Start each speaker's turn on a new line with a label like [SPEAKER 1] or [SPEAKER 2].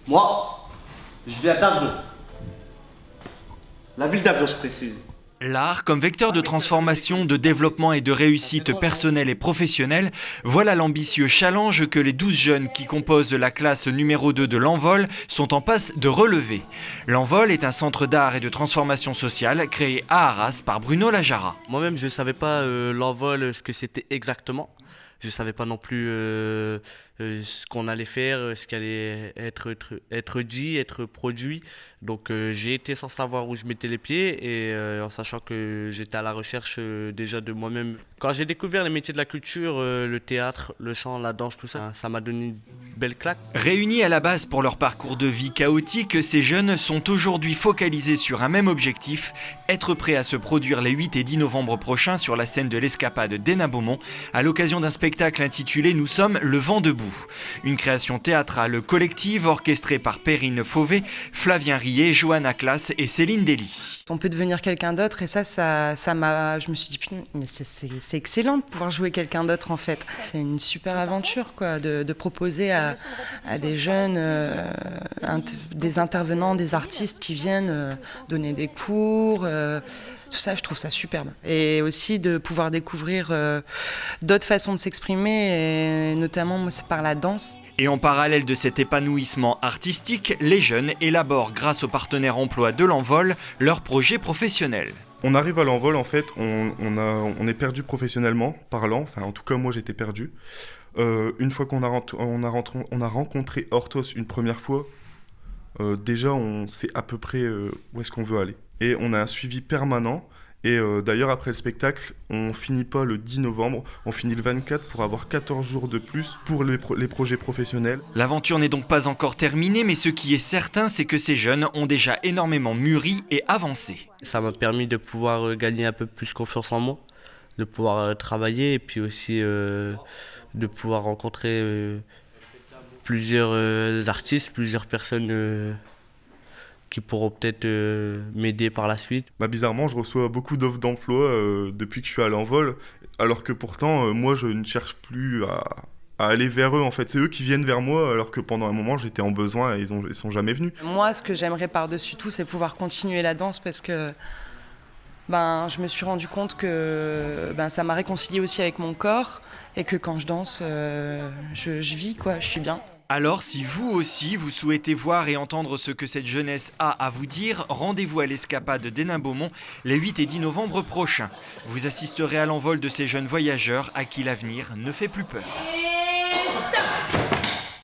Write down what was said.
[SPEAKER 1] Moi, je viens d'Avion. La ville d'Avion, je précise.
[SPEAKER 2] L'art, comme vecteur de transformation, de développement et de réussite personnelle et professionnelle, voilà l'ambitieux challenge que les 12 jeunes qui composent la classe numéro 2 de l'Envol sont en passe de relever. L'Envol est un centre d'art et de transformation sociale créé à Arras par Bruno Lajara.
[SPEAKER 3] Moi-même, je ne savais pas l'envol, ce que c'était exactement. Je ne savais pas non plus ce qu'on allait faire, ce qui allait être dit, être produit. Donc j'ai été sans savoir où je mettais les pieds et en sachant que j'étais à la recherche déjà de moi-même. Quand j'ai découvert les métiers de la culture, le théâtre, le chant, la danse, tout ça, ça m'a donné une belle claque.
[SPEAKER 2] Réunis à la base pour leur parcours de vie chaotique, ces jeunes sont aujourd'hui focalisés sur un même objectif, être prêts à se produire les 8 et 10 novembre prochains sur la scène de l'Escapade d'Hénin-Beaumont à l'occasion d'un spectacle intitulé « Nous sommes le vent debout ». Une création théâtrale collective orchestrée par Perrine Fauvet, Flavien Riet, Johanna Classe et Céline Dely.
[SPEAKER 4] On peut devenir quelqu'un d'autre et ça m'a. Je me suis dit putain, mais c'est excellent de pouvoir jouer quelqu'un d'autre en fait. C'est une super aventure quoi, de proposer à des jeunes, des intervenants, des artistes qui viennent donner des cours. Tout ça, je trouve ça superbe. Et aussi de pouvoir découvrir d'autres façons de s'exprimer, et notamment moi, c'est par la danse.
[SPEAKER 2] Et en parallèle de cet épanouissement artistique, les jeunes élaborent, grâce aux partenaires emploi de l'Envol, leur projet professionnel.
[SPEAKER 5] On arrive à l'Envol, en fait, on est perdu professionnellement parlant, enfin en tout cas moi j'étais perdu. Une fois qu'on a rencontré Hortos une première fois, déjà on sait à peu près où est-ce qu'on veut aller. Et on a un suivi permanent. Et d'ailleurs, après le spectacle, on finit pas le 10 novembre, on finit le 24 pour avoir 14 jours de plus pour les projets professionnels.
[SPEAKER 2] L'aventure n'est donc pas encore terminée, mais ce qui est certain, c'est que ces jeunes ont déjà énormément mûri et avancé.
[SPEAKER 3] Ça m'a permis de pouvoir gagner un peu plus confiance en moi, de pouvoir travailler et puis aussi de pouvoir rencontrer plusieurs artistes, plusieurs personnes qui pourront peut-être m'aider par la suite.
[SPEAKER 5] Bizarrement, je reçois beaucoup d'offres d'emploi depuis que je suis à l'Envol, alors que pourtant, moi, je ne cherche plus à aller vers eux. En fait, c'est eux qui viennent vers moi, alors que pendant un moment, j'étais en besoin et ils sont jamais venus.
[SPEAKER 4] Moi, ce que j'aimerais par-dessus tout, c'est pouvoir continuer la danse parce que je me suis rendu compte que ça m'a réconcilié aussi avec mon corps et que quand je danse, je vis, quoi, je suis bien.
[SPEAKER 2] Alors, si vous aussi, vous souhaitez voir et entendre ce que cette jeunesse a à vous dire, rendez-vous à l'Escapade d'Hénin-Beaumont les 8 et 10 novembre prochains. Vous assisterez à l'envol de ces jeunes voyageurs à qui l'avenir ne fait plus peur.